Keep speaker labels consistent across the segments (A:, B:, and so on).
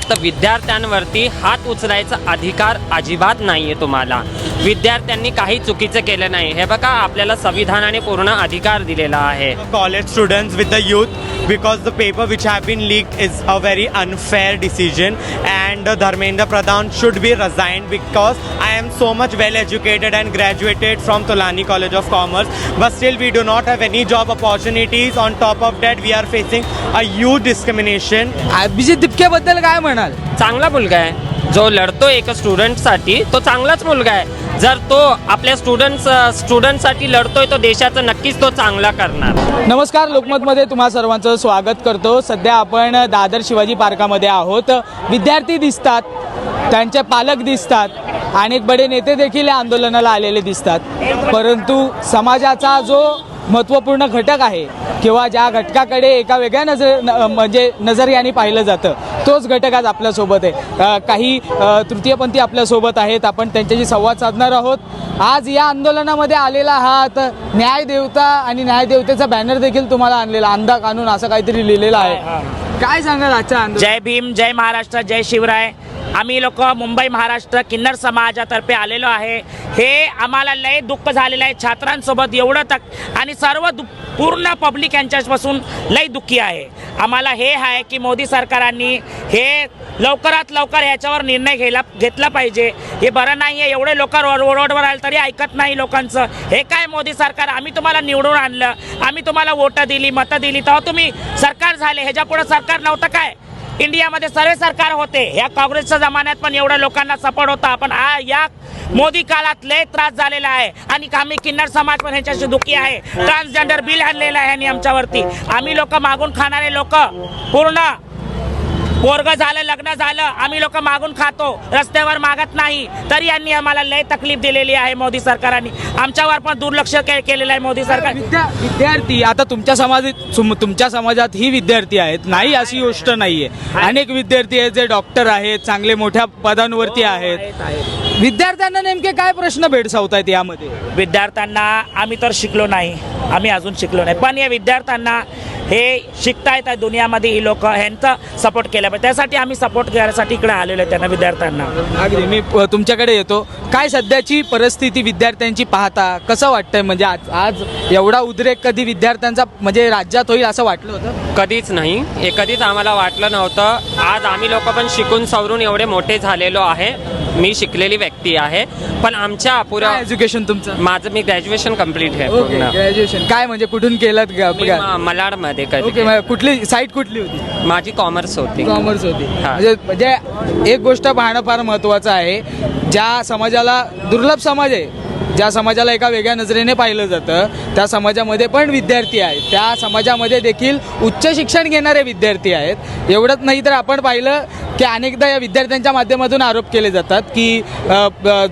A: तर विद्यार्थ्यांवरती हात उचलायचा अधिकार अजिबात नाहीये तुम्हाला। विद्यार्थ्यांनी काही चुकीचं केलं नाही, हे बघा आपल्याला संविधानाने पूर्ण अधिकार दिलेला आहे।
B: College students with the youth because the paper which have been leaked is a very unfair decision and Dharmendra Pradhan should be resigned because I am so much well educated and graduated from Tolani College of Commerce, but still we do not have any job opportunities. On top of that we are facing a huge discrimination.
C: Abhijit दिपकेबद्दल काय म्हणाल?
A: चांगला मुलगा आहे, जो लढतो एक स्टुडंटसाठी तो चांगलाच मुलगा आहे। जर तो आपल्या स्टुडंटसाठी लढतोय तो देशाचं नक्कीच तो चांगला करणार।
C: नमस्कार, लोकमतमध्ये तुम्हा सर्वांचं स्वागत करतो। सध्या आपण दादर शिवाजी पार्कामध्ये आहोत। विद्यार्थी दिसतात, त्यांचे पालक दिसतात, अनेक बडे नेते देखील या आंदोलनाला आलेले दिसतात, परंतु समाजाचा जो महत्त्वपूर्ण घटक आहे किंवा ज्या घटकाकडे एका वेगळ्या नजरियाने पाहिलं जातं तोच घटक आज आपल्यासोबत आहे। काही तृतीयपंथी आपल्यासोबत आहेत, आपण त्यांच्याशी संवाद साधणार आहोत। आज या आंदोलनामध्ये आलेला आहात, न्याय देवता आणि न्याय देवतेचा बॅनर देखील तुम्हाला आणलेला, अंधा कानून असं काहीतरी लिहिलेलं आहे। काय सांगाल आजच्या आंदोलन?
D: जय भीम, जय महाराष्ट्र, जय शिवराय। आम्ही लोक मुंबई महाराष्ट्र किन्नर समाजातर्फे आलेलो आहे। हे आम्हाला लय दुःख झालेलं आहे छात्रांसोबत एवढं तक आणि सर्व पूर्ण पब्लिक यांच्यापासून लय दुःखी आहे। आम्हाला हे आहे की मोदी सरकारांनी हे लवकरात लवकर ह्याच्यावर निर्णय घेतला पाहिजे। हे बरं नाही आहे, एवढे लोक रोडवर आले तरी ऐकत नाही लोकांचं। हे काय मोदी सरकार, आम्ही तुम्हाला निवडून आणलं, आम्ही तुम्हाला वोटं दिली, मतं दिली, तेव्हा तुम्ही सरकार झाले, ह्याच्या पुढे सरकार नव्हतं काय? इंडियामध्ये सर्व सरकार होते, ह्या काँग्रेसच्या जमान्यात पण एवढ्या लोकांना सपोर्ट होता, पण या मोदी काळात लय त्रास झालेला आहे। आणि आम्ही किन्नर समाज पण ह्याच्याशी दुःखी आहे। ट्रान्सजेंडर बिल आणलेलं आहे आणि आमच्यावरती आम्ही लोक मागून खाणारे लोक, पूर्ण पोरग झालं, लग्न झालं, आम्ही लोक मागून खातो, रस्त्यावर मागत नाही, तरी यांनी आम्हाला लय तकलीफ दिलेली आहे। मोदी सरकारांनी आमच्यावर पण दुर्लक्ष केलेलं आहे मोदी सरकार।
C: विद्यार्थी आता तुमच्या समाजात ही विद्यार्थी आहेत, नाही अशी गोष्ट नाहीये, अनेक विद्यार्थी आहेत जे डॉक्टर आहेत, चांगले मोठ्या पदांवरती आहेत। विद्यार्थ्यांना नेमके काय प्रश्न भेडसावतायत यामध्ये?
D: विद्यार्थ्यांना आम्ही तर शिकलो नाही, आम्ही अजून शिकलो नाही, पण या विद्यार्थ्यांना हे शिकतायत दुनियामध्ये ही लोक, ह्यांचा सपोर्ट केला पाहिजे, त्यासाठी आम्ही सपोर्ट करण्यासाठी इकडे आलेलो आहे त्यांना, विद्यार्थ्यांना।
C: अगदी मी तुमच्याकडे येतो, काय सध्याची परिस्थिती विद्यार्थ्यांची पाहता कसं वाटतंय? म्हणजे आज एवढा उद्रेक कधी विद्यार्थ्यांचा म्हणजे राज्यात होईल असं वाटलं होतं?
A: कधीच नाही, हे कधीच आम्हाला वाटलं नव्हतं। आज आम्ही लोक पण शिकून सवरून एवढे मोठे झालेलो आहे। मी शिकलेली व्यक्ती आहे, पण आमच्या पुरा
C: एज्युकेशन तुमचं?
A: माझं मी ग्रॅज्युएशन कंप्लीट आहे।
C: ग्रॅज्युएशन काय म्हणजे कुठून केलं?
A: मलाडमध्ये।
C: ओके, कुठली साईट कुठली होती?
A: माझी कॉमर्स होती।
C: कॉमर्स होती। म्हणजे एक गोष्ट पाहणं फार महत्त्वाचं आहे, ज्या समाजाला दुर्लभ समाज आहे, ज्या समाजाला एका वेगळ्या नजरेने पाहिलं जातं, त्या समाजामध्ये पण विद्यार्थी आहेत, त्या समाजामध्ये देखील उच्च शिक्षण घेणारे विद्यार्थी आहेत। एवढंच नाही तर आपण पाहिलं की अनेकदा या विद्यार्थ्यांच्या माध्यमातून आरोप केले जातात की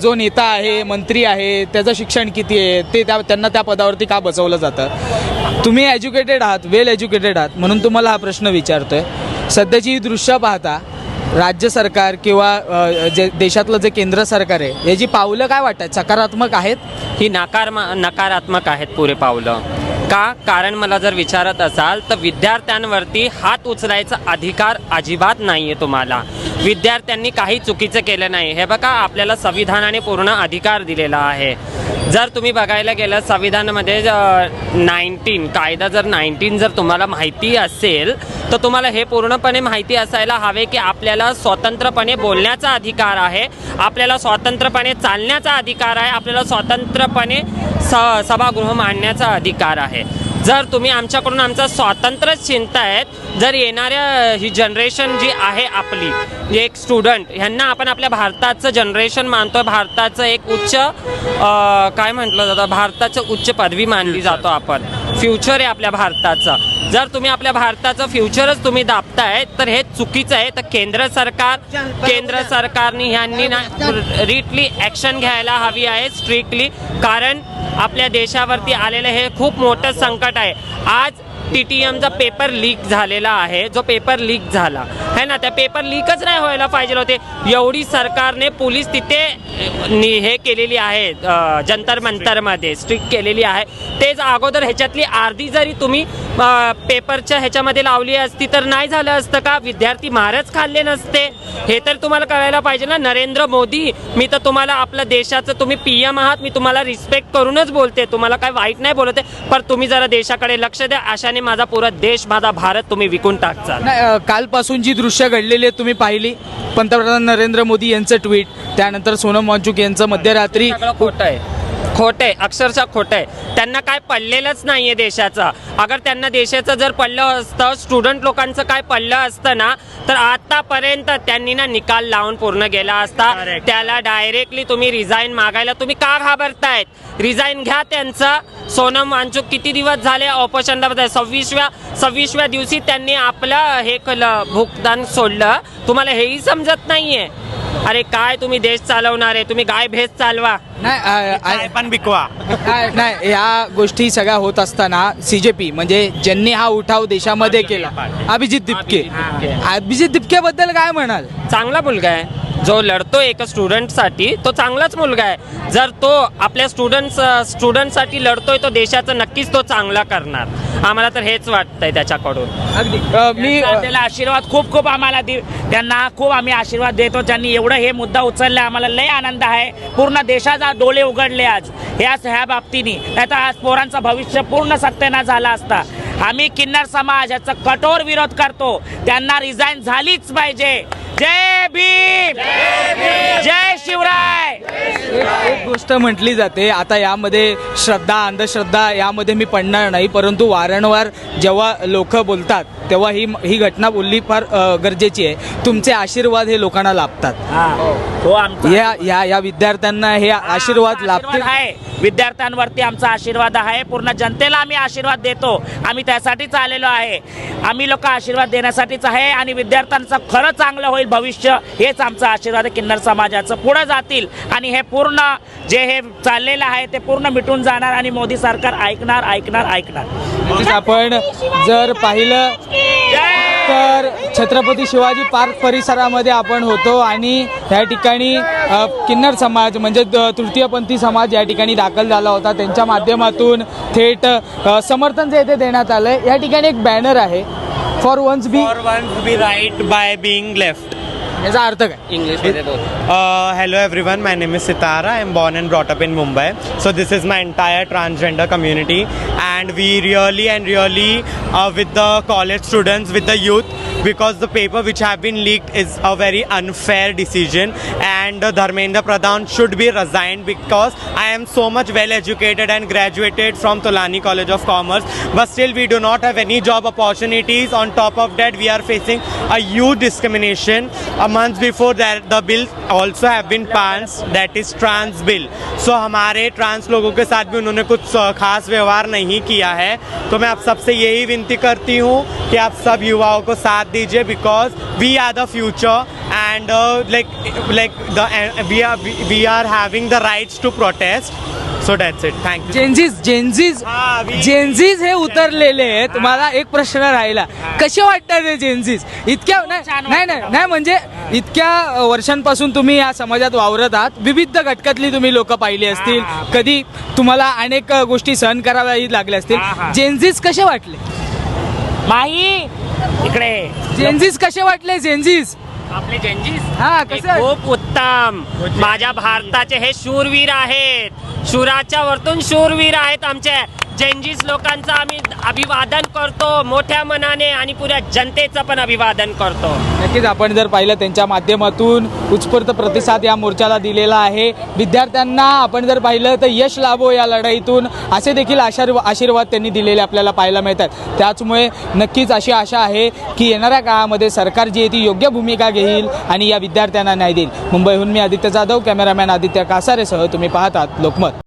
C: जो नेता आहे, मंत्री आहे, त्याचं शिक्षण किती आहे, ते त्यांना त्या पदावरती का बसवलं जातं? तुम्ही एज्युकेटेड आहात, वेल एज्युकेटेड आहात, म्हणून तुम्हाला हा प्रश्न विचारतोय। सध्याची दृश्य पाहता राज्य सरकार किंवा जे देशातलं जे केंद्र सरकार आहे, याची पावलं काय वाटतात, सकारात्मक आहेत?
A: ही नकारात्मक आहेत पुरे पावलं। का? कारण मला जर विचारत असाल तर विद्यार्थ्यांवरती हात उचलायचा अधिकार अजिबात नाहीये तुम्हाला। विद्यार्थ्यांनी काही चुकीचं केलं नाही, हे बघा आपल्याला संविधानाने पूर्ण अधिकार दिलेला आहे। जर तुम्ही बघायला गेलं संविधानामध्ये 19 कायदा जर 19 जर तुम्हाला माहिती असेल तर तुम्हाला हे पूर्णपणे माहिती असायला हवे की आपल्याला स्वतंत्रपणे बोलण्याचा अधिकार आहे, आपल्याला स्वतंत्रपणे चालण्याचा अधिकार आहे, आपल्याला स्वतंत्रपणे सभागृह मांडण्याचा अधिकार आहे। जर तुम्ही आमच्याकडून आमचं स्वातंत्र्य चिंतायत, जर येणाऱ्या ही जनरेशन जी आहे आपली, एक स्टुडंट ह्यांना आपण आपल्या भारताचं जनरेशन मानतो, भारताचं एक उच्च काय म्हटलं जातं, भारताचं उच्च पदवी मानली जातो आपण, फ्युचर आहे आपल्या भारताचं। जर तुम्ही आपल्या भारताचं फ्युचरच तुम्ही दाबताय तर हे चुकीचं आहे। तर केंद्र सरकारने ह्यांनी ना रिटली ॲक्शन घ्यायला हवी आहे, स्ट्रिक्टली, कारण आपल्या देशावरती आलेलं हे खूप मोठं संकट आहे। आज TTMचा पेपर लीक झालेला आहे, जो पेपर लीक झाला है ना, त्या पेपर लीकच नाही व्हायला पाहिजे होते. एवढी सरकारने पोलीस तिथे हे केलेली आहे, जंतर मंतरमध्ये स्ट्रिक्ट केलेली आहे. तेच अगोदर ह्याच्यातली अर्धी जरी तुम्ही पेपरच्या ह्याच्यामध्ये लावली असती तर नाही झालं असतं का? विद्यार्थी मारच खाल्ले नसते. हे तर तुम्हाला कळायला पाहिजे ना. नरेंद्र मोदी, मी तर तुम्हाला आपल्या देशाचं तुम्ही PM आहात, मी तुम्हाला रिस्पेक्ट करूनच बोलते, तुम्हाला काय वाईट नाही बोलते, पण तुम्ही जरा देशाकडे लक्ष द्या. अशाने माझा पुरा देश, माझा भारत तुम्ही विकून टाकचाल.
C: नाही, कालपासून जी दृश्य घडलेली आहेत तुम्ही पाहिली. पंतप्रधान नरेंद्र मोदी यांचं ट्विट, त्यानंतर सोनम वांगचुक यांचं मध्यरात्री.
A: सगळं खोटं आहे, खोटं आहे, अक्षरशः खोटं आहे. त्यांना काय पडलेलंच नाही आहे देशाचं. अगर त्यांना देशाचं जर पडलं असतं, स्टुडंट लोकांचं काय पडलं असतं ना, तर आतापर्यंत त्यांनी ना निकाल लावून पूर्ण गेला असता. त्याला डायरेक्टली तुम्ही रिझाईन मागायला तुम्ही का घाबरतायत? रिझाईन घ्या त्यांचं. सोनम वांगचुक किती दिवस झाले ऑपरेशनला, 26व्या दिवशी त्यांनी आपलं हे केलं, भुगतान सोडलं. तुम्हाला हेही समजत नाहीये. अरे काय तुम्ही देश चालवणार आहे? तुम्ही गाय भेस चालवा.
C: नाही
B: पण बिकवा.
C: नाही, या गोष्टी सगळ्या होत असताना CJP म्हणजे ज्यांनी हा उठाव देशामध्ये केला, अभिजित दिपकेबद्दल काय म्हणाल?
A: चांगला मुलगा आहे, जो लढतोय एका स्टुडंटसाठी तो चांगलाच मुलगा आहे. जर तो आपल्या स्टुडंटसाठी लढतोय तो देशाचं नक्कीच तो चांगला करणार. आम्हाला तर हेच वाटतंय त्याच्याकडून.
C: अगदी मी
D: त्याला आशीर्वाद खूप आम्हाला त्यांना खूप आम्ही आशीर्वाद देतो. त्यांनी एवढं हे मुद्दा उचलला, आम्हाला लय आनंद आहे. पूर्ण देशाचा डोळे उघडले आज ह्या बाबतीने. नाहीतर आज पोरांचं भविष्य पूर्ण सत्यानाश झाला असता. आम्ही किन्नर समाज याचा कठोर विरोध करतो. त्यांना रिझाईन झालीच पाहिजे. जय भीम, जय शिवराय.
C: एक गोष्ट म्हटली जाते, आता यामध्ये श्रद्धा अंधश्रद्धा यामध्ये मी पडणार नाही, परंतु वारंवार जेव्हा लोक बोलतात तेव्हा ही घटना बोलली फार गरजेची आहे. तुमचे आशीर्वाद हे लोकांना लाभतात.
D: हो, आमचा
C: या विद्यार्थ्यांना हे आशीर्वाद लाभतील.
D: आहे. विद्यार्थ्यांवरती आमचा आशीर्वाद आहे. पूर्ण जनतेला आम्ही आशीर्वाद देतो. आम्ही त्यासाठीच आलेलो आहे. आम्ही लोक आशीर्वाद देण्यासाठीच आहे आणि विद्यार्थ्यांचं खरं चांगलं होईल भविष्य, हेच आमचा आशीर्वाद आहे. किन्नर समाजाचं पुढे जातील आणि हे पूर्ण जे हे चाललेलं आहे ते पूर्ण मिटून जाणार आणि मोदी सरकार ऐकणार.
C: आपण जर पाहिलं तर छत्रपती शिवाजी पार्क परिसरामध्ये आपण होतो आणि या ठिकाणी किन्नर समाज म्हणजे तृतीयपंथी समाज या ठिकाणी दाखल झाला होता. त्यांच्या माध्यमातून थेट समर्थन जे इथे देण्यात आलं. या ठिकाणी एक बॅनर आहे, for once be
B: right by being left.
C: याचा अर्थ काय?
A: इंग्लिशमध्ये बोल.
B: Hello everyone, my name is Sitara. I am born and brought up in Mumbai. So this is my entire transgender community, and we really with the college students, with the youth, because the paper which have been leaked is a very unfair decision, and Dharmendra Pradhan should be resigned, because I am so much well educated and graduated from Tolani College of Commerce, but still we do not have any job opportunities. On top of that, we are facing a huge discrimination. A month before that, the bill also have been passed, that is trans bill. So हमारे trans लोगों के साथ भी उन्होंने कुछ खास व्यवहार नहीं KIA है. तो मैं आप सबसे यही विनती करती हूँ कि आप सब युवाओं को साथ दीजिए, because we are the future and we are having the rights to protest. So that's it. Thank you.
C: जेन्झीज हे उतरलेले आहेत. मला एक प्रश्न राहिला, कसे वाटतात हे जेन्झीज? इतक्या नाही म्हणजे इतक्या वर्षांपासून तुम्ही या समाजात वावरत आहात, विविध घटकातली तुम्ही लोक पाहिली असतील, कधी तुम्हाला अनेक गोष्टी सहन कराव्याही लागल्या असतील. जेन्झीज कसे वाटले?
D: माही इकडे
C: जेन्झीज कसे वाटले? जेन्झीज
A: आपले जेन्झीज
C: हा,
A: हे
C: कसं?
A: खूप उत्तम. माझ्या भारताचे हे शूरवीर आहेत. शूराच्या वरतून शूरवीर आहेत. आमच्या जेन्झीज लोकांचं आम्ही अभिवादन करतो मोठ्या मनाने आणि पुऱ्या जनतेचं पण अभिवादन करतो.
C: नक्कीच आपण जर पाहिलं त्यांच्या माध्यमातून उत्स्फूर्त प्रतिसाद या मोर्चाला दिलेला आहे. विद्यार्थ्यांना आपण जर पाहिलं तर यश लाभो या लढाईतून, असे देखील आशीर्वाद त्यांनी दिलेले आपल्याला पाहायला मिळतात. त्याचमुळे नक्कीच अशी आशा आहे की येणाऱ्या काळामध्ये सरकार जी आहे ती योग्य भूमिका घेईल आणि या विद्यार्थ्यांना न्याय देईल. मुंबईहून मी आदित्य जाधव, कॅमेरामॅन आदित्य कासारेसह तुम्ही पाहतात लोकमत.